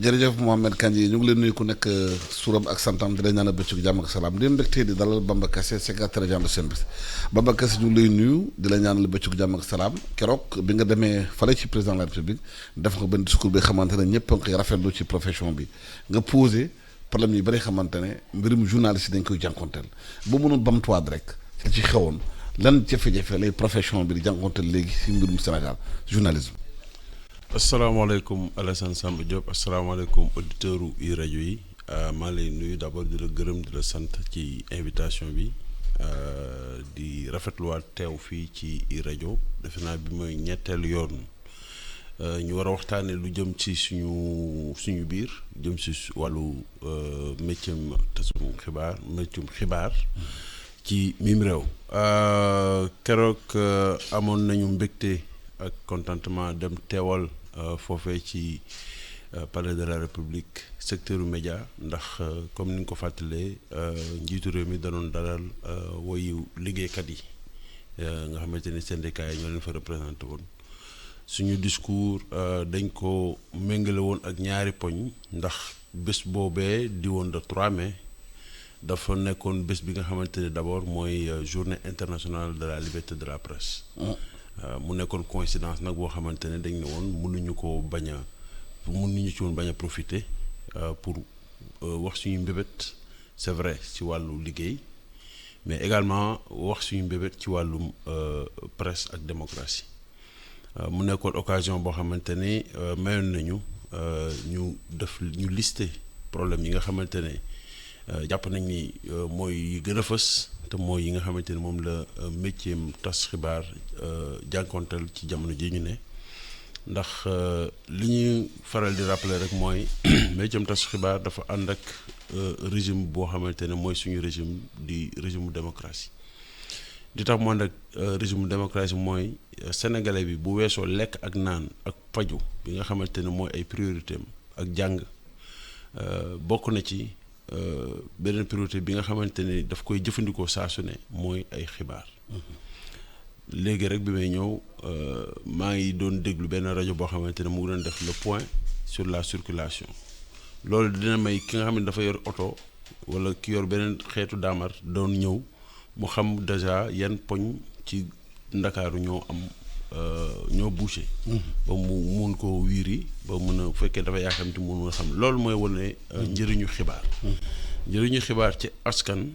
jërëjëf Mohamed Kandji ñu ngi leen nuyu ku nekk suram ak santam di la ñaanal bëccëg jàmm ak salaam di mbégte di dalal Bamba Kassé secrétaire général de service Bamba Kassé ñu ngi lay nuyu di la ñaanal bëccëg jàmm ak salaam keroog bi nga demee fale ci président de la république def nga benn discours bi xamante ne ñëpp a ngi koy rafetlu ci profession bi nga posé problème yi bari xamante ne mbirum journaliste yi dañ koy jànkonteel ba mënoon bamtuwaat rek ci xewoon lan jafe-jafe lay profession bi di jànkonteel léegi ci mbirum Sénégal journalisme. asalaamaaleykum Alassane Samba Diop asalaamaaleykum auditeurs yu rajo yi maa ngi lay nuyu d'abord di la gërëm di la sant ci invitation bi di rafetluwaat teew fii ci i rajo defe naa bi mooy ñetteelu yoon ñu war a waxtaanee lu jëm ci suñu biir jëm ci wàllu métier tasum xibaar métier xibaar ci mim réew keroog amoon nañu mbégte ak contentement dem teewal foofee ci palais de la république secteur média ndax comme ni nga ko fàttalee njiitu réew mi danoon dalal woyu liggéeykat yi nga xamante ni syndicat yi ñoo leen fa représenté woon suñu discours dañ ko méngale woon ak ñaari poñ ndax bés boobee di woon le 3 mai dafa nekkoon bés bi nga xamante ne d'abord mooy journée internationale de la liberté de la presse. mu nekkoon coïncidence nag boo xamante ne dañ ne woon mënuñu ci woon bañ a profiter pour wax suñu mbébét c'est vrai ci wàllu liggéey mais également wax suñu mbébét ci wàllum presse ak démocratie mu nekkoon occasion boo xamante ne mayoon nañu ñu lister problème yi nga xamante ne jàpp nañ ni mooy yi gën a fës te mooy yi nga xamante ne moom la métier tas xibaar jànkonteel ci jamono ji ñu ne ndax li ñuy faral di rappeler rek mooy métier tas xibaar dafa ànd ak régime boo xamante ne mooy suñu régime di régime démocratie di tax mu ànd ak régime démocratie mooy sénégalais bi bu weesoo lekk ak naan ak faju bi nga xamante ne mooy ay priorité am ak jàng bokk na ci beneen priorité bi nga xamante ne daf koy jëfandikoo saa su ne mooy ay xibaar léegi rek bi may ñëw maa ngi doon déglu benn rajo boo xamante ne mu ngi doon def le point sur la circulation loolu dina may ki nga xam ne dafa yor oto wala ki yor beneen xeetu daamar doon ñëw mu xam déjà yan poñ ci ndakaaru ñoo bouché ba mu mun ko wiiri ba mun a bu fekkee dafa yaakamti mun a xam loolu mooy wane njëriñu xibaar njëriñu xibaar ci askan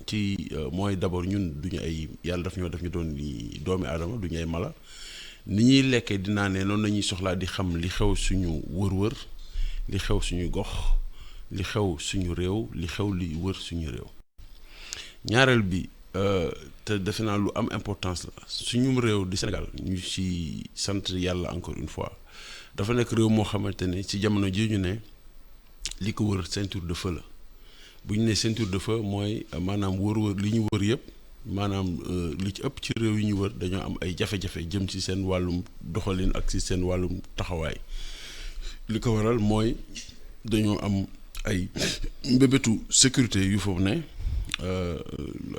ci mooy d'abord ñun duñu ay yàlla daf ñu doon doomi aadama duñu ay mala ni ñuy lekkee dinaa ne noonu lañuy soxlaa di xam li xew suñu wër-wër li xew suñu gox li xew suñu réew li xew li wër suñu réew ñaareel bi te defe naa lu am importance la suñu réew di Sénégal ñu ci sant yàlla encore une fois dafa nekk réew moo xamante ne ci jamono ji ñu ne li ko wër ceinture de feu la bu ñu ne ceinture de feu mooy maanaam wër li ñu wër yëpp maanaam li ci ëpp ci réew yi ñu wër dañoo am ay jafe-jafe jëm ci seen wàllum doxalin ak ci seen wàllum taxawaay li ko waral mooy dañoo am ay mbébétu sécurité yu foofu ne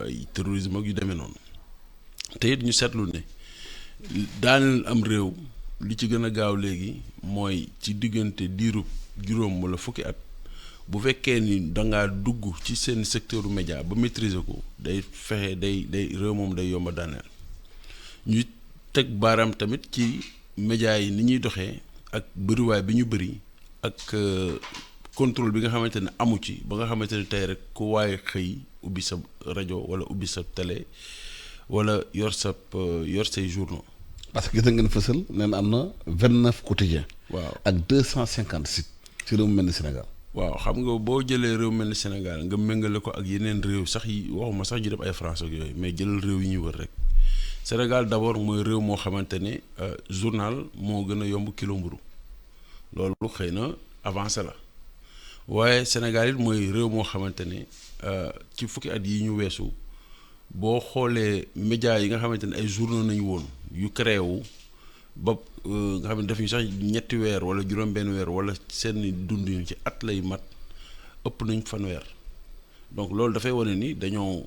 ay terrorisme ak yu demee noonu te it ñu seetlu ne daaneel am réew li ci gën a gaaw léegi mooy ci diggante diirub juróom wala fukki at bu fekkee ni dangaa dugg ci seen secteur média ba maîtriser ko day fexe day réew moom day yomba daaneel ñuy teg baaraam tamit ci média yi ni ñuy doxee ak bëriwaay bi ñu bëri ak contrôle bi nga xamante ne amu ci ba nga xamante ne tey rek ku waaye xëy ubbi sa rajo wala ubbi sa télé wala yor say journaux. parce que gis ngeen fësal nee na am na 29 quotidiens. waaw ak 250 sites ci réew mu mel ni Sénégal. waaw xam nga boo jëlee réew mel ni Sénégal nga méngale ko ak yeneen réew sax yi waxuma sax ñu def ay France ak yooyu mais jëlal réew yi ñuy wër rek Sénégal d'abord mooy réew moo xamante ne journal moo gën a yomb kilo mburu loolu xëy na avancé la waaye Sénégal it mooy réew moo xamante ne ci fukki at yi ñu weesu boo xoolee médias yi nga xamante ne ay journaux nañu woon yu créé wu ba nga xam ne def ñu sax ñetti weer wala juróom-benn weer wala seen dundin ci at lay mat ëpp nañ fanweer donc loolu dafay wane ni dañoo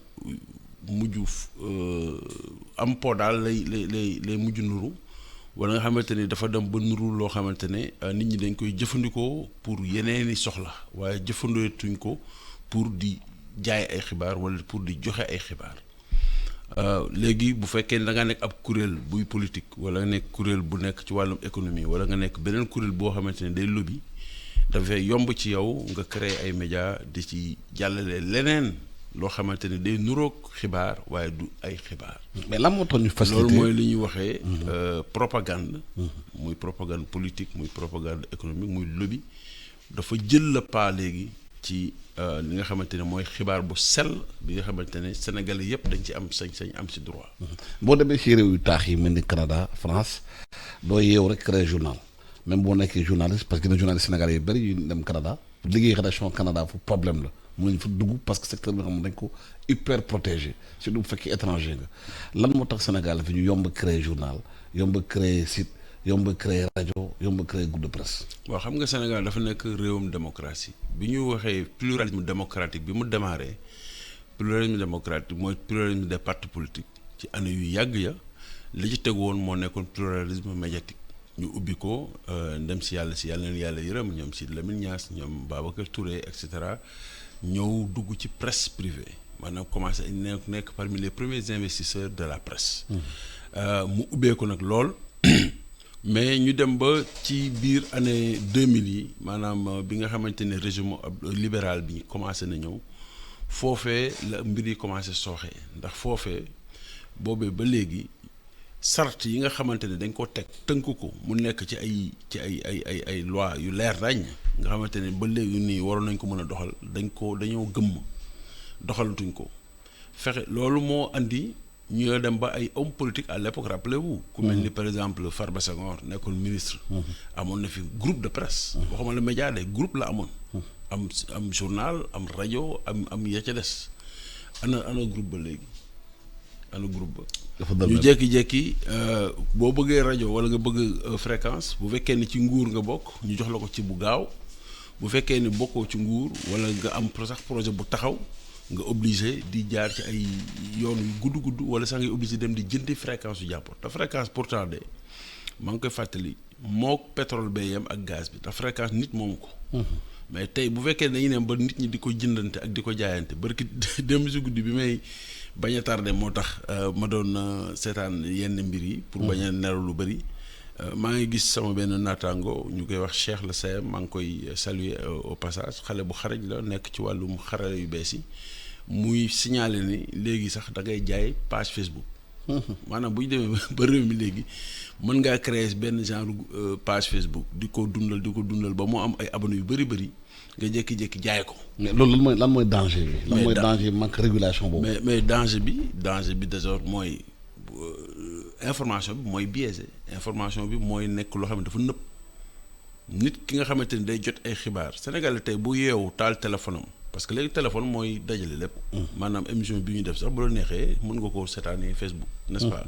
mujj am po daal lay mujj nuru wala nga xamante ni dafa dem ba nuru loo xamante ne nit ñi dañ koy jëfandikoo pour yeneeni soxla waaye jëfandootuñ ko pour di jaay ay xibaar wala pour di joxe ay xibaar léegi bu fekkee da nga nekk ab kuréel buy politique wala nga nekk kuréel bu nekk ci wàllum économie wala nga nekk beneen kuréel boo xamante ne day lobby dafay yomb ci yow nga créer ay médias di ci jàllale leneen loo xamante ne day nuroog xibaar waaye du ay xibaar. mais lan moo tax ñu facilité loolu mooy li ñuy waxee. propagande. muy propagande politique muy propagande économique muy lobby dafa jël la pas léegi ci li nga xamante ne mooy xibaar bu sell bi nga xamante ne Sénégalais yëpp dañ ci am sañ-sañ am ci droit. boo demee ci réew yu taax yi mel ni Canada France doo yeew rek créer journal même boo nekkee journaliste parce que les journalistes sénégalais yu bëri yu dem Canada liggéey rédaction Canada fu problème la. mënuñ fa dugg parce que secteur bi nga xam ne dañ ko hyper protégé surtout bu fekkee étranger nga lan moo tax Sénégal fi ñu yomb créer journal yomb créer site yomb créer rajo yomb créer groupe de presse. waaw xam nga Sénégal dafa nekk réewum démocratie bi ñu waxee pluralisme démocratique bi mu démarré pluralisme démocratique mooy pluralisme des partis politiques ci année yu yàgg ya li ci tegu woon moo nekkoon pluralisme médiatique ñu ubbi ko ndem si yàlla leen yàlla yërëm ñoom si Lamine Niass ñoom Babacar Touré et cetera. ñëw dugg ci presse privée maanaam commencé nekk parmi les premiers investisseurs de la presse. mu ubbee ko nag lool mais ñu dem ba ci biir année 2000 yi maanaam bi nga xamante ne régime libéral bi commencé na ñëw foofee la mbir yi commencé sooxee ndax foofee boobee ba léegi sart yi nga xamante ne dañ ko teg tënk ko mu nekk ci ay loi yu leer nañ nga xamante ne ba léegi nii waroon nañ ko mën a doxal dañoo gëmm doxalatuñ ko fexe loolu moo andi ñu dem ba ay homme politique à l'époque rappelez-vous ku mel ni par exemple Farba Senghor nekkoon ministre amoon na fi groupe de presse waxuma la média de groupe la amoon am journal am rajo am ya ca des ana groupe ba léegi ana groupe ba ñu jékki-jékki boo bëggee rajo wala nga bëgg fréquence bu fekkee ni ci nguur nga bokk ñu jox la ko ci bu gaaw bu fekkee ni bokkoo ci nguur wala nga am sax projet bu taxaw nga obligé di jaar ci ay yoon yu gudd wala sax ngay obligé dem di jëndi fréquence yu jàppor te fréquence pourtant de maa ngi koy fàttali mook pétrole bee yem ak gaz bi te fréquence nit moomu ko mais tey bu fekkee dañuy ne ba nit ñi di ko jëndante ak di ko jaayante barki dem si guddi bi may bañ a tardé moo tax ma doon seetaan yenn mbir yi pour bañ a nelaw lu bëri maa ngi gis sama benn naataango ñu koy wax Cheikh la Seyem maa ngi koy saluer au passage xale bu xarañ la nekk ci wàllum xarale yu bees yi muy signaler ni léegi sax da ngay jaay page Facebook maanaam bu ñu demee ba réew mi léegi mën ngaa créer benn genre page Facebook di ko dundal ba mu am ay abonnés yu bëri nga jékki-jékki jaay ko. mais loolu lan mooy danger bi. lan mooy danger manque régulation boobu. mais danger bi déjà mooy information bi mooy biaisé information bi mooy nekk loo xam ne dafa nëpp nit ki nga xamante ni day jot ay xibaar Sénégal tey bu yeewu taal téléphone am parce que léegi téléphone mooy dajale lépp. maanaam émission bi ñu def sax bu la neexee mën nga koo seetaanee Facebook. n'est-ce pas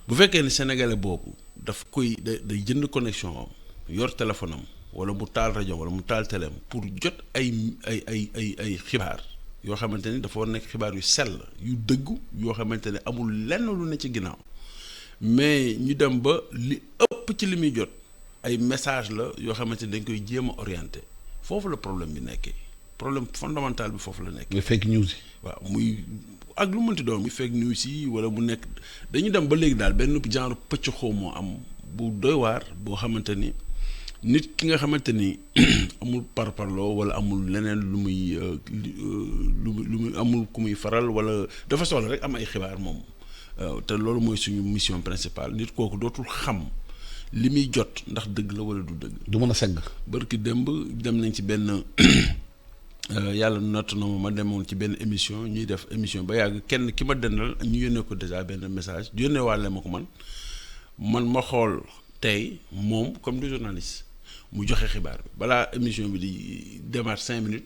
bu fekkee ni sénégalais boobu daf koy day jënd connexion am yor téléphone am. wala mu taal rajo wala mu taal téléem pour jot ay xibaar yoo xamante ni dafa war nekk xibaar yu sell yu dëggu yoo xamante ne amul lenn lu ne ci ginnaaw mais ñu dem ba li ëpp ci li muy jot ay message la yoo xamante ni dañ koy jéem a orienté foofu la problème bi nekkee problème fondamental bi foofu la nekk. muy fake news yi. waaw muy ak lu mënti doon muy fake news yi wala mu nekk dañu dem ba léegi daal benn genre pëcc xaw moo am bu doy waar boo xamante ni. nit ki nga xamante ni amul parparloo wala amul leneen lu muy amul ku muy faral wala dafa soxla rek am ay xibaar moom te loolu mooy suñu mission principale nit kooku dootul xam li muy jot ndax dëgg la wala du dëgg. du mën a segg. barki dem nañ ci benn yàlla natt na ma demoon ci benn émission ñuy def émission ba yàgg kenn ki ma dendal ñu yónnee ko déjà benn message yónnee waale ma ko man ma xool tey moom comme du journaliste. mu joxe xibaar bi balaa émission bi di démarrer 5 minutes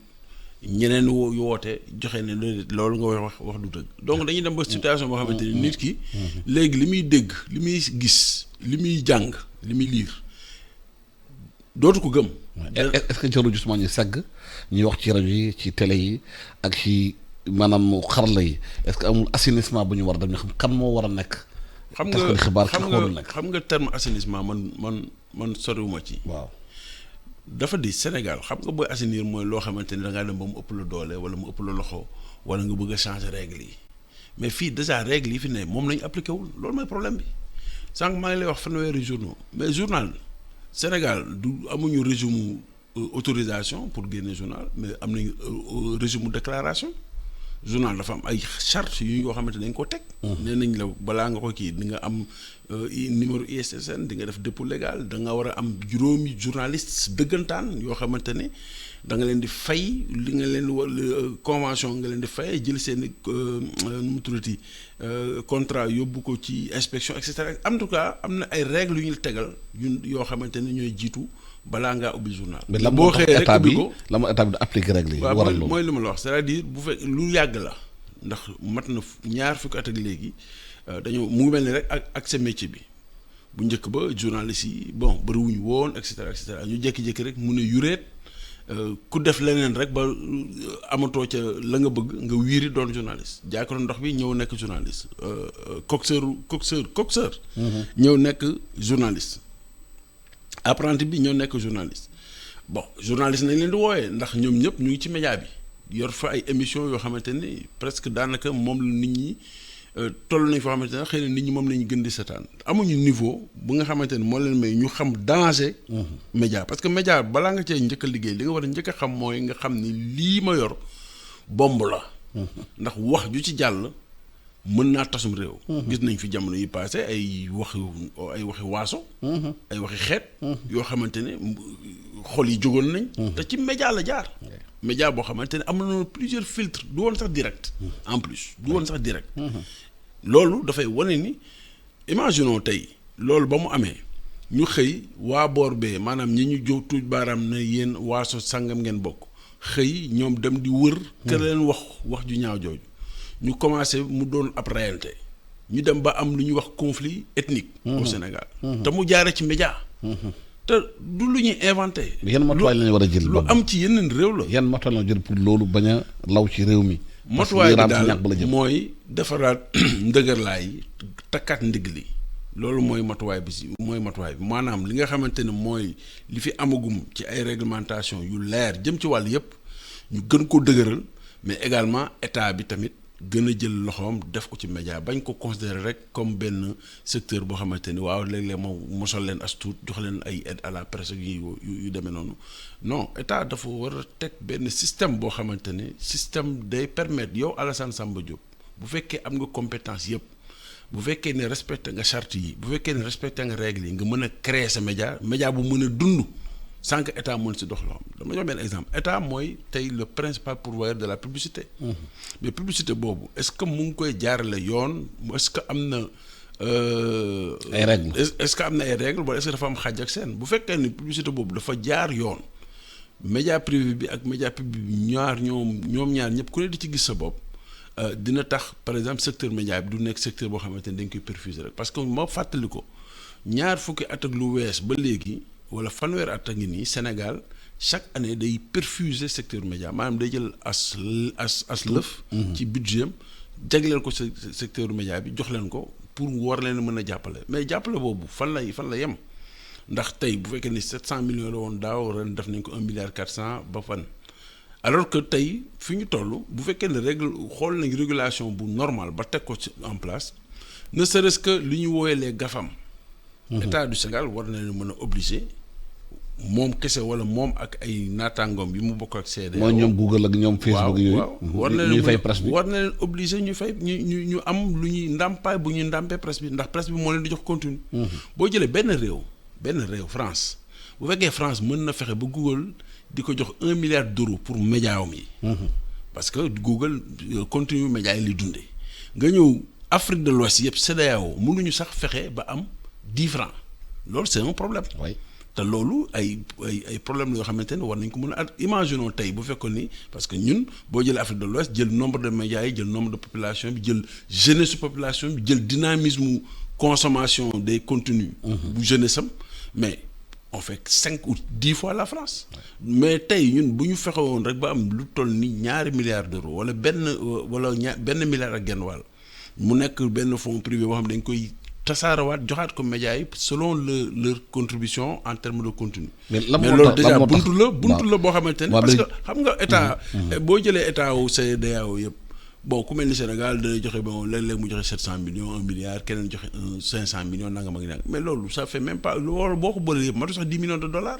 ñeneen yu woote joxe ne loolu nga wax du dëgg donc dañuy dem ba situation boo xamante ni nit ki léegi li muy dégg li muy gis li muy jàng li muy liir dootu ko gëm. est-ce que jarul justement ñu segg ñuy wax ci rajo yi ci télé yi ak ci maanaam xarala yi est-ce que amul assainissement bu ñu war a def ñu xam kan moo war a nekk xam taskatu xibaar ci xool nag. xam nga terme assainissement man soriwuma ci. waaw dafa di Sénégal xam nga booy assainir mooy loo xamante ni da ngaa dem ba mu ëpp la doole wala mu ëpp la loxo wala nga bëgg a changer règle yi mais fii déjà règle yi fi ne moom lañu appliqué wul loolu mooy problème bi sànq maa ngi lay wax fanweeri journaux mais journal Sénégal du amuñu régime autorisation pour génne journal mais am nañu régime déclaration. journal dafa am ay charte yu yoo xamante dañ ko teg. nee nañ la balaa nga ko kii di nga am numéro ISSN di nga def dépôt légal da nga war a am juróomi journaliste dëggantaan yoo xamante ne da nga leen di fay li nga leen convention nga leen di fay jël seen nu mu tuddati contrat yóbbu ko ci inspection et cetera en tout cas am na ay règles yu ñu tegal yoo xamante ne ñooy jiitu. balaa ngaa ubbi journal. mais la moo tax état bi la moo état bi da appliquer règle yi. waral loolu mooy li ma la wax c'est-à-dire bu fekk lu yàgg la ndax mat na ñaar fukki at ak léegi dañoo mu ngi mel ni rek ak sa métier bi bu njëkk ba journaliste yi bon bëriwuñu woon et cetera ñu jékki-jékki rek mu ne yureet ku def leneen rek ba amatoo ca la nga bëgg nga wiiri doon journaliste jaaykatu ndox bi ñëw nekk journaliste coxeur. ñëw nekk journaliste. apprenti bi ñoo nekk journaliste bon journaliste nañ leen di wooyee ndax ñoom ñëpp ñu ngi ci média bi yor fa ay émissions yoo xamante ni presque daanaka moom la nit ñi toll nañ foo xamante ne xëy na nit ñi moom la ñu gën di seetaan amuñu niveau bu nga xamante ni moo leen may ñu xam danger. média parce que média balaa nga cee njëkk a liggéey li nga war a njëkk a xam mooy nga xam ni lii ma yor bomb la. ndax wax ju ci jàll mën naa tasum réew. gis nañ fi jamono yi passé ay waxi waaso. ay waxi xeet. yoo xamante ne xol yi jógoon nañ. te ci média la jaar. média boo xamante ne am na plusieurs filtres du woon sax direct. en plus du woon sax direct. loolu dafay wane ni imaginons tey loolu ba mu amee ñu xëy waa boor bee maanaam ñi ñu jóg tuuj baaraam ne yéen waaso sangam ngeen bokk xëy ñoom dem di wër. ka leen wax ju ñaaw jooju. ñu commencé mu doon ab rayante ñu dem ba am lu ñuy wax conflit ethnique. au Sénégal. te mu jaare ci média. te du lu ñuy inventé. yan matuwaay la ñu war a jël. lu am ci yeneen réew la. yan matuwaay la ñu jël pour loolu bañ a law ci réew mi. matuwaay bi daal mooy defaraat ndëgërlaay yi takkaat ndigg li loolu mooy matuwaay bi maanaam li nga xamante ne mooy li fi amagum ci ay réglementation yu leer jëm ci wàll yépp ñu gën ko dëgëral mais également état bi tamit. gën a jël loxoom def ko ci média bañ ko considérer rek comme benn secteur boo xamante ni waaw léeg-léeg moo mosal leen as tuut jox leen ay aide à la presse yu demee noonu non état dafa war a teg benn système boo xamante ne système day permettre yow Alassane Samba Diop bu fekkee am nga compétence yëpp bu fekkee ne respecté nga charte yi bu fekkee ne respecté nga règles yi nga mën a créer sa média bu mën a dund sans que état mën si dox loo xam dama jox benn exemple état mooy tey le principal pourvoyeur de la publicité. mais publicité boobu est-ce que mu ngi koy jaarale yoon est-ce que am na. ay règles est-ce que am na ay règles wala est-ce que dafa am xàjj ak seen bu fekkee ni publicité boobu dafa jaar yoon média privé bi ak média public bi ñoom ñaar ñëpp ku ne di ci gis sa bopp dina tax par exemple secteur média bi du nekk secteur boo xamante ni dañ koy perfuser rek parce que moo fàttali ko ñaar fukki at ak lu wees ba léegi. wala fanweer at a ngi nii Sénégal chaque année day perfuser secteur média maanaam day jël as lëf ci budget am jagleel ko secteur média bi jox leen ko pour war leen mën a jàppale mais jàppale boobu fan la yem ndax tey bu fekkee ni 700 millions la woon daaw ren def nañ ko 1 milliard 400 ba fan alors que tey fi ñu toll bu fekkee ne xool nañ régulation bu normal ba teg ko en place ne serait-ce que li ñu woowee les GAFAM. État du Sénégal war na leen mën a obligé moom kese wala moom ak ay naataangoom yi mu bokk ak CEDEAO. mooy ñoom Google ak ñoom Facebook yooyu. war na leen fay presse bi war na leen obligé ñu fay ñu am lu ñuy ndàmpaay bu ñuy ndàmpee presse bi ndax presse bi moo leen di jox contenu. boo jëlee benn réew France bu fekkee France mën na fexe ba Google di ko jox 1 milliard d'euros pour médiaam yi. parce que Google contenu média yi lay dundee nga ñëw Afrique de l'Ouest yëpp CEDEAO mënuñu sax fexe ba am 10 francs loolu c'est un problème. te loolu ay problème la yoo xamante ne war nañ ko mën a imaginons tey bu fekkoon ni parce que ñun boo jëlee Afrique de l'Ouest jël nombre de médias yi jël nombre de population bi jël jeunesse population bi jël dynamisme consommation des contenus. bu jeunesse am mais on fait 5 ou 10 fois la France. mais tey ñun bu ñu fexe woon rek ba am lu toll ni ñaari milliards d'euros wala benn milliard ak genn wàll mu nekk benn fonds privé boo xam ne dañ koy tasaarawaat joxaat ko médias yi selon leur contribution en termes de contenu. mais loolu déjà buntu la boo xamante ne. parce que xam nga état. boo jëlee état wu CEDEAO yëpp. bon ku mel ni Sénégal day joxe bon léeg-léeg mu joxe 700 millions 1 milliard keneen joxe 500 millions nangam ak nangam mais loolu ça fait même pas loolu boo ko boolee yëpp matu sax 10 millions de dollars.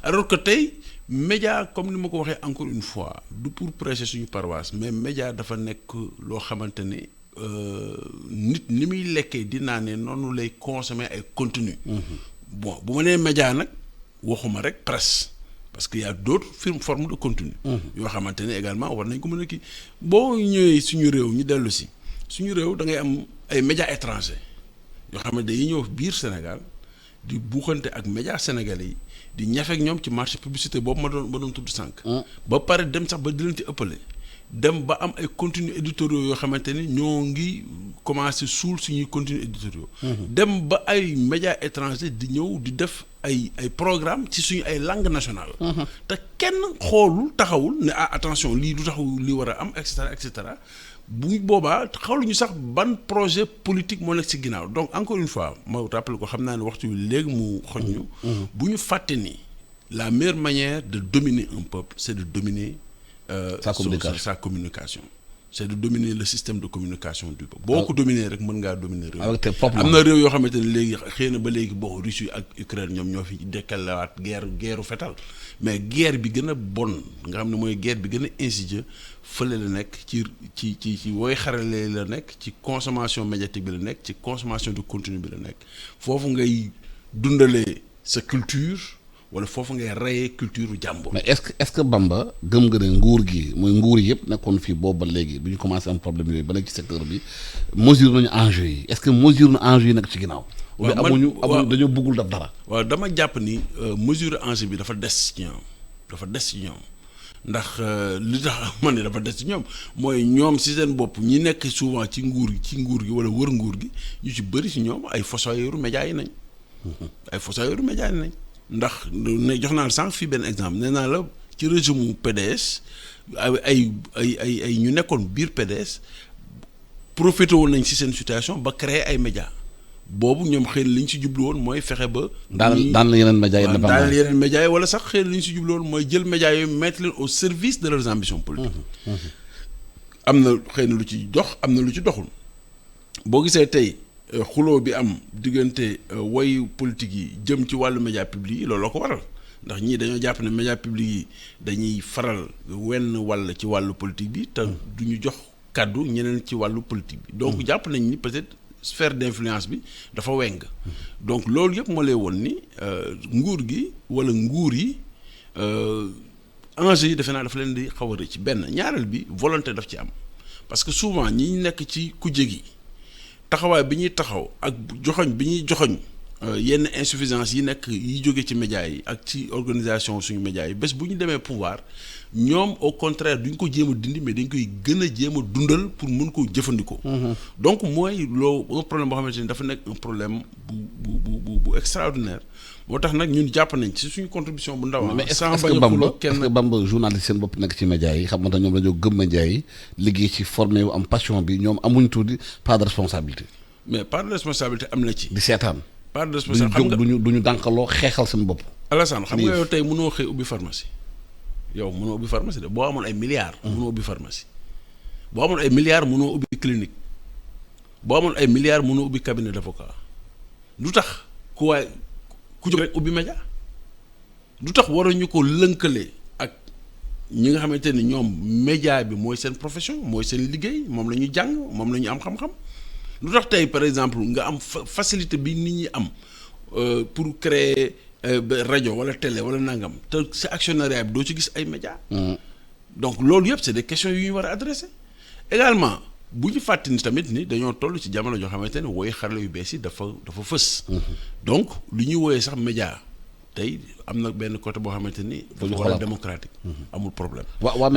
alors que tey média comme ni ma ko waxee encore une fois du pour prêcher suñu paroisse mais média dafa nekk loo xamante ne nit ni muy lekkee di naanee noonu lay consommer ay contenu bon bu ma nee média nag waxuma rek presse. parce qu'il y a d'autres formes de contenu yoo xamante ne également war nañ ko mën a kii boo ñëwee suñu réew ñu dellu si suñu réew da ngay am ay médias étrangers yoo xam ne dañuy ñëw biir Sénégal di buuxante ak médias sénégalais yi di ñafe ak ñoom ci marché publicité boobu ma doon tudd sànq. ba pare dem sax ba di leen ci ëppale dem ba am ay contenus éditoriaux yoo xamante ni ñoo ngi commencé suul suñuy contenus éditoriaux. dem ba ay médias étrangers di ñëw di def ay programme ci suñu ay langue nationale te kenn xoolul taxawul ne attention lii du taxaw lii war a am et cetera bu boobaa xawluñu sax ban projet politique moo nekk ci ginnaaw donc encore une fois ma rappelé ko xam naa ne waxtu wi léegi mu xoñ ñu bu ñu fàtte ni la meilleure manière de dominer un peuple c'est de dominer sa communication c'est de dominer le système de communication du peuple boo ko dominer rek mën ngaa dominer réew am na réew yoo xamante ne léegi xëy na ba léegi bon Russie ak Ukraine ñoom ñoo fi dekkalawaat guerre fetal mais guerre bi gën a bon nga xam ne mooy guerre bi gën a insidieux fële la nekk ci wooy xarale la nekk ci consommation médiatique bi la nekk ci consommation de contenu bi la nekk foofu ngay dundalee sa culture wala foofu ngay reyee culture jàmbur. mais est-ce que Bamba gëm nga ne nguur gi mooy nguur yëpp nekkoon fii boobu ba léegi bu ñu commencé am problème yooyu ba léegi ci secteur bi mesure nañu enjeu yi est-ce que mesure na enjeu yi nag ci ginnaaw. waaw amuñu dañoo bëggul def dara. waaw dama jàpp ni mesure enjeu bi dafa des ci ñoom ndax li tax man ne dafa des ci ñoom mooy ñoom ci seen bopp ñi nekk souvent ci nguur gi wala wër nguur gi ñu ci bëri ci ñoom ay fossoyeurs médias yi nañ. ndax ne jox naa la sànq fii benn exemple nee naa la ci régime PDS ay ñu nekkoon biir PDS profité woon nañ ci seen situation ba créer ay médias boobu ñoom xëy na li ñu ci jublu woon mooy fexe ba. daan yeneen médias yi wala sax xëy na li ñu ci jublu woon mooy jël médias yooyu mettre leen au service de leurs ambitions politiques. am na xëy na lu ci dox am na lu ci doxul boo gisee tey. xuloo bi am diggante woyu politique yi jëm ci wàllu média public yi loolu la ko waral ndax ñii dañoo jàpp ne média public yi dañuy faral wenn wàll ci wàllu politique bi te du ñu jox kàddu ñeneen ci wàllu politique bi donc jàpp nañ ni peut-être sphère d'influence bi dafa weng donc loolu yëpp moo lay woon ni nguur gi wala nguur yi enjeu yi defe naa dafa leen di xaw a rëcc ci benn ñaareel bi volonté daf ci am parce que souvent ñi nekk ci kujje gi taxawaay bi ñuy taxaw ak joxoñ bi ñuy joxoñ yenn insuffisance yi nekk yi jóge ci médias yi ak ci organisation suñu médias yi bés bu ñu demee pouvoir ñoom au contraire duñ ko jéem a dindi mais dañ koy gën a jéem a dundal pour mën koo jëfandikoo. donc mooy loo un problème boo xamante ni dafa nekk un problème bu extraordinaire moo tax nag ñun jàpp nañ ci suñu contribution bu ndaw. mais est-ce que Bamba journaliste seen bopp nekk ci médias yi xam nga ñoom dañoo gëm médias yi liggéey ci formé wu am passion bi ñoom amuñ tuuti part de responsabilité. mais part de responsabilité am na ci. di seetaan. part de responsabilité xam nga duñu dànkaloo xeexal seen bopp. Alassane xam nga yow tey mënoo xëy ubbi pharmacie yow mënoo ubbi pharmacie de boo amoon ay milliards. mënoo ubbi pharmacie boo amoon ay milliards mënoo ubbi clinique boo amoon ay milliards mënoo ubbi cabinet d'avocat lu tax ku jóg rek ubbi média lu tax waruñu ko lënkale ak ñi nga xamante ni ñoom média bi mooy seen profession mooy seen liggéey moom la ñuy jàng moom la ñu am xam-xam lu tax tey par exemple nga am facilité bi nit ñi am pour créer rajo wala télé wala nangam te sa actionnariat bi doo ci gis ay média donc loolu yëpp c'est des questions yu ñu war a adresser également bu ñu fàttali tamit ni dañoo toll ci jamono joo xamante ne wooy xarala yu bees yi dafa fës. donc lu ñuy wooyee sax média tey am na benn côté boo xamante ni. dafa war a démocratique. amul problème.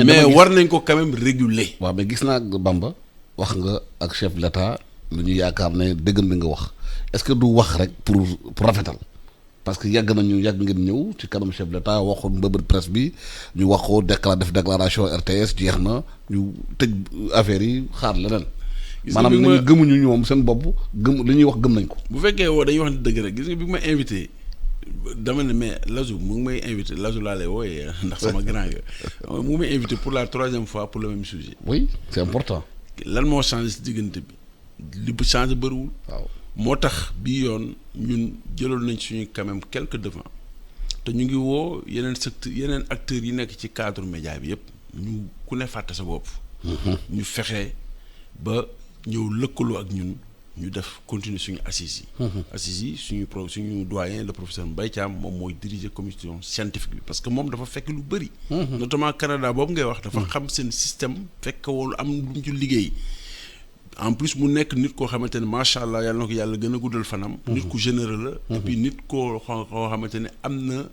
mais war nañ ko quand même réguler. waaw mais gis naa Bamba wax nga ak chef de l'État lu ñu yaakaar ne dëgg na nga wax est-ce que du wax rek pour rafetal. parce que yàgg ngeen ñëw ci kanam chef de l'État waxoon mbëbët presse bi ñu waxoo def déclaration RTS jeex na ñu tëj affaire yi xaar leneen. maanaam nañu gëmuñu ñoom seen bopp gëm li ñuy wax gëm nañ ko. bu fekkee woo dañuy wax ne dëgg rek gis nga bi ma invité dama ne mais Lazou mu ngi may invité Lazou laa lay wooyee ndax sama grand nga mu ngi may invité pour la 3e fois pour le même sujet. oui c'est important. lan moo changé si diggante bi li bu changé bëriwul. waaw moo tax bii yoon ñun jëloon nañ suñu quand même quelques devants te ñu ngi woo yeneen secteur yeneen acteurs yi nekk ci cadre média bi yëpp ñu ku ne fàtte sa bopp. ñu fexe ba ñëw lëkkaloo ak ñun ñu def continuer suñu assises yi. assises yi suñu doyen le professeur Mbaye Thiam moom mooy diriger commission scientifique bi parce que moom dafa fekk lu bëri. notamment Canada boobu ngay wax. dafa xam seen système fekk woon am lu ñu ci liggéey. en plus mu nekk nit koo xamante ne macha allah yàlla na ko yàlla gën a guddal fanam. nit ku généreux la. et puis nit koo xamante ne am na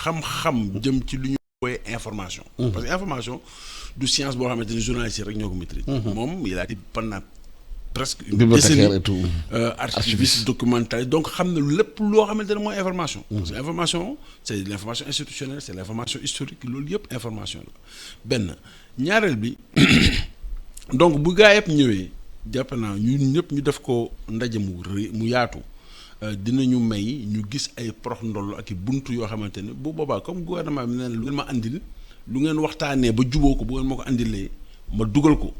xam-xam jëm ci lu ñu woowee information. parce que information du science boo xamante ne journaliste yi rek ñoo ko maîtrise. moom il a été pendant presque une bibliothécaire et tout. archiviste documentaliste donc xam na lépp loo xamante ne mooy information. parce que information c'est l'information institutionnelle c'est l'information historique loolu yëpp information la benn ñaareel bi donc bu gaa yëpp ñëwee. jàpp naa ñun ñëpp ñu def ko ndaje mu yaatu dinañu may ñu gis ay prox ndoll ak i buntu yoo xamante ne bu boobaa comme gouvernement bi neen lu ngeen ma andil lu ngeen waxtaanee ba juboo ko bu ngeen ma ko andilee ma dugal ko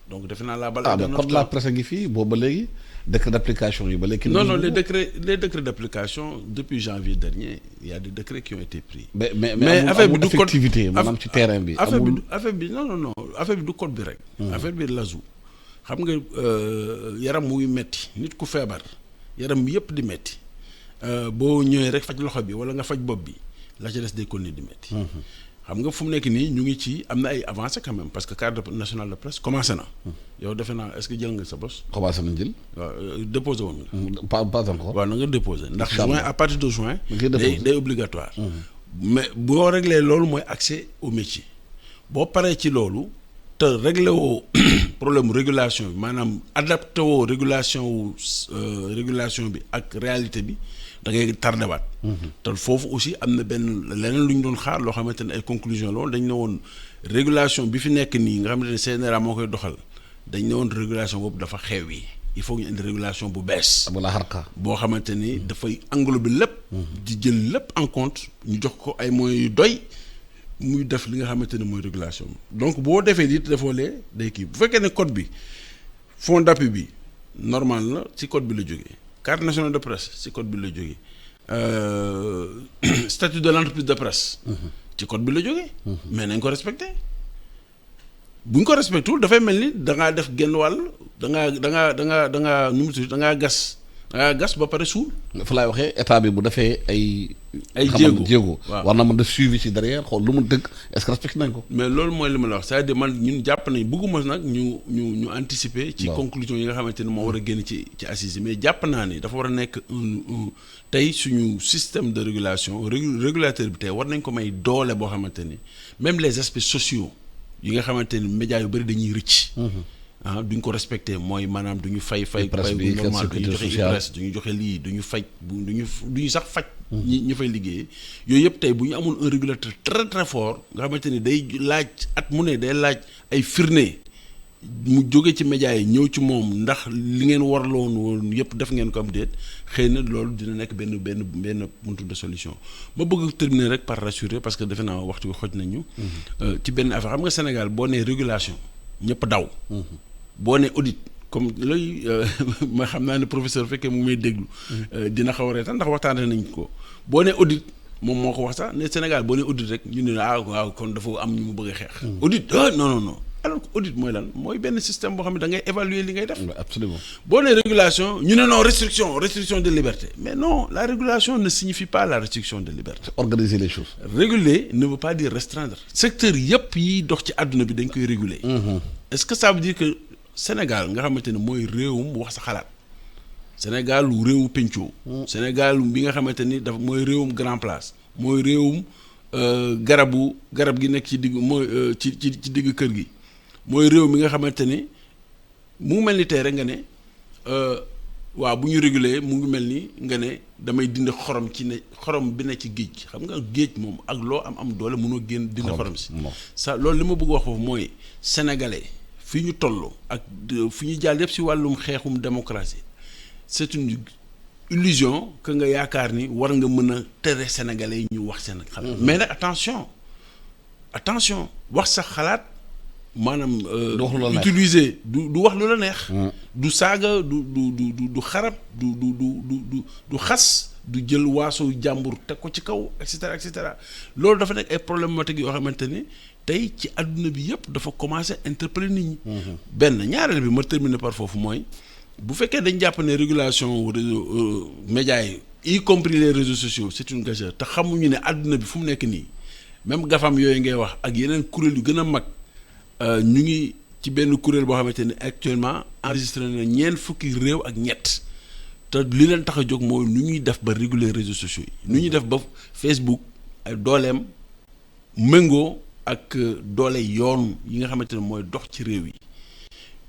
donc defe naa la bala code de la presse ngi fii boobu ba léegi décret d'application yi ba léegi. non les décrets d'application depuis janvier dernier il y a des décrets qui ont été pris. mais affaire bi du code effectivité maanaam ci terrain bi. affaire bi non affaire bi du code bi rek. affaire bi Lazou. xam nga yaram muy metti nit ku feebar yaram bi yëpp di metti boo ñëwee rek faj loxo bi wala nga faj bopp bi la ca des day continuer di metti xam nga fu mu nekk nii ñu ngi ci am na ay avancées quand même parce que cadre national de presse commencé na. yow defe naa est-ce que jël nga sa bos. commencé nañ jël. waaw déposé woon nga. pas encore. waaw na nga déposé ndax juin à partir de juin. day obligatoire. mais boo réglé loolu mooy accès au métier boo paree ci loolu. te réglé woo problème régulation bi maanaam adapté woo régulation bi ak réalité bi da ngay tardé waat. te foofu aussi am na benn leneen lu ñu doon xaar loo xamante ne ay conclusion loolu dañ ne woon régulation bi fi nekk nii nga xamante ne CNRA moo koy doxal dañ ne woon régulation boobu dafa xew yi il faut ñu indi régulation bu bees. wala xarka boo xamante ni dafay englober lépp. di jël lépp en compte ñu jox ko ay moyens yu doy. muy def li nga xamante ne mooy régulation bi donc boo defee lii defoo lee day kii bu fekkee ne code bi fonds d'appui bi normal la ci code bi la jógee carte nationale de presse ci code bi la jógee statut de l'entreprise de presse ci code bi la jógee mais nañ ko respecté bu ñu ko respecté wul dafay mel ni da ngaa def genn wàll da ngaa nu mu tudd da ngaa gas ba pare suul. fa laay waxee état bi bu defee ay jéego waaw war na mën def suivi ci derrière xool lu mu dëgg est-ce que respecté nañ ko. mais loolu mooy li ma la wax c'est-à-dire man ñun jàpp nañ bëgguma nag ñu anticiper. ci conclusion yi nga xamante ne moo war a génn ci assises yi mais jàpp naa ni dafa war a nekk tey suñu système de régulation régulateur bi tey war nañ ko may doole boo xamante ni même les aspects sociaux yi nga xamante ni médias yu bëri dañuy rëcc. duñ ko respecté mooy maanaam duñu fay bu normal duñu joxe presse duñu joxe lii duñu faj duñu sax faj ñu fay liggéey yooyu yëpp tey bu ñu amoon un régulateur très très fort nga xamante ni day laaj at mu ne day laaj ay firnde mu jóge ci médias yi ñëw ci moom ndax li ngeen warloon woon yëpp def ngeen ko am déet xëy na loolu dina nekk benn buntu de solution ma bëgg terminer rek par rassurer parce que defe naa waxtu bi xoj nañu ci benn affaire xam nga Sénégal boo nee régulation ñëpp daw boo ne audit comme looy ma xam naa ne professeur fekkee mu may déglu dina xaw a reetaan ndax waxtaanee nañ ko boo ne audit moom moo ko wax sax ne Sénégal boo ne audit rek ñu ne waaw kon dafa am ñu mu bëgg a xeex. audit non alors que audit mooy lan mooy benn système boo xam ne da ngay évaluer li ngay def. absolument boo ne régulation ñu ne non restriction de liberté mais non la régulation ne signifie pas la restriction de liberté. organiser les choses. réguler ne veut pas dire restreindre. secteur yëpp yi dox ci àdduna bi dañ koy réguler. est-ce que ça veut dire que Sénégal nga xamante ne mooy réewum wax sa xalaat Sénégal lu réewu pencoo Sénégal bi nga xamante ni dafa mooy réewum grand place mooy réewum garab gi nekk ci digg mooy ci digg kër gi mooy réew mi nga xamante ni mu ngi mel ni tey rek nga ne waaw bu ñu réguler mu ngi mel ni nga ne damay dindi xorom bi ne ci géej xam nga géej moom ak loo am doole mënoo génn dindi xorom si ça loolu li ma bëgg wax foofu mooy sénégalais fi ñu toll ak fi ñu jàll yëpp si wàllum xeexum démocratie c'est une illusion que nga yaakaar ni war nga mën a tere sénégalais yi ñu wax seen xalaat. mais nag attention wax sa xalaat maanaam. utiliser du wax lu la neex. du saaga du xarab du xas. du jël waasu jàmbur teg ko ci kaw et cetera loolu dafa nekk ay problématiques yoo xamante ni tey ci àdduna bi yëpp dafa commencer interpeller nit ñi. benn ñaareel bi ma terminer par foofu mooy bu fekkee dañ jàpp ne régulation réseau médias yi y compris les réseaux sociaux c'est une gageure te xamuñu ne àdduna bi fu mu nekk nii même gafam yooyu ngay wax ak yeneen kuréel yu gën a mag ñu ngi ci benn kuréel boo xamante ni actuellement enregistré na 4 fukki réew ak ñett. te li leen tax a jóg mooy nu ñuy def ba réguler réseaux sociaux yi nu ñuy def ba Facebook ay dooleem méngoo ak doole yoon yi nga xamante ne mooy dox ci réew yi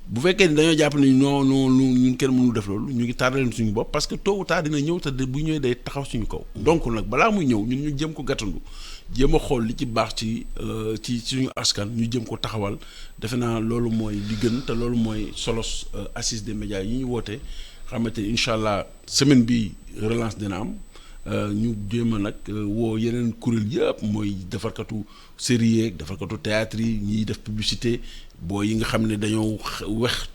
bu fekkee ni dañoo jàpp ne non ñun kenn mënul def loolu ñu ngi tardé suñu bopp parce que tôt ou tard dina ñëw te bu ñëwee day taxaw suñu kaw. donc nag balaa muy ñëw ñun ñu jëm ko gàttandu jéem a xool li ci baax ci suñu askan ñu jëm ko taxawal defe naa loolu mooy li gën te loolu mooy solos assise des médias yi ñu woote. xamante ni incha allah semaine bi relance dina am ñu jéem a nag woo yeneen kuréel yëpp mooy defarkatu série yeeg defarkatu théâtre yi ñiy def publicité boo yi nga xam ne dañoo wex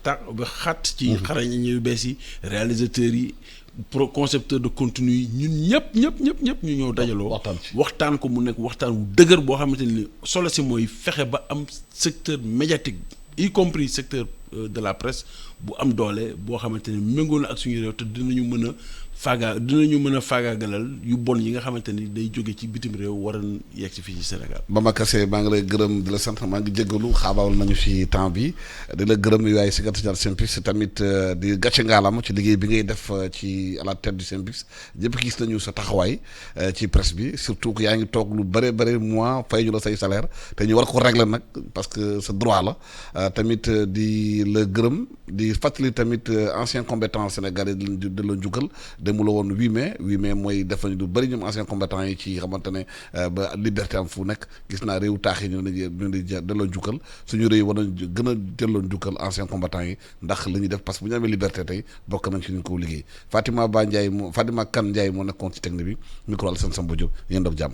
xat ci xarañ yu bees yi réalisateurs yi concepteur de contenu yi ñun ñëpp ñu ñëw dajaloo waxtaan ko mu nekk waxtaan wu dëgër boo xamante ni solo si mooy fexe ba am secteur médiatique y compris secteur de la presse bu am doole boo xamante ne méngoo na ak suñu réew te dinañu mën a faagaagalal yu bon yi nga xamante ni day jóge ci bitim réew war a yegg si fii ci Sénégal. Bamba Kassé maa ngi lay gërëm di la sant maa ngi jéggalu xaabaawal nañu fi temps bi di la gërëm waaye secrétaire SYNPICS tamit di gàcce ngaalam ci liggéey bi ngay def ci à la tête du SYNPICS ñëpp gis nañu sa taxawaay ci presse bi surtout que yaa ngi toog lu bëri mois fay ñu la say salaire te ñu war ko régler nag parce que sa droit la tamit di la gërëm di fàttali tamit ancien combattant sénégalais de la njukkal demu la woon 8 mai mooy def nañu lu bëri ñoom ancien combattant yi ci xamante ne ba liberté am fu nekk gis naa réew taax yi ñu ne delloo njukkal suñu réew war nañ gën a delloo njukkal ancien combattant yi ndax li ñuy def parce que bu ñu amee liberté tey bokk nañ ci ñu ko liggéey Fatima Kane Ndiaye moo nekkoon ci technique bi micro Alassane Samba Diop yéen doog jàmm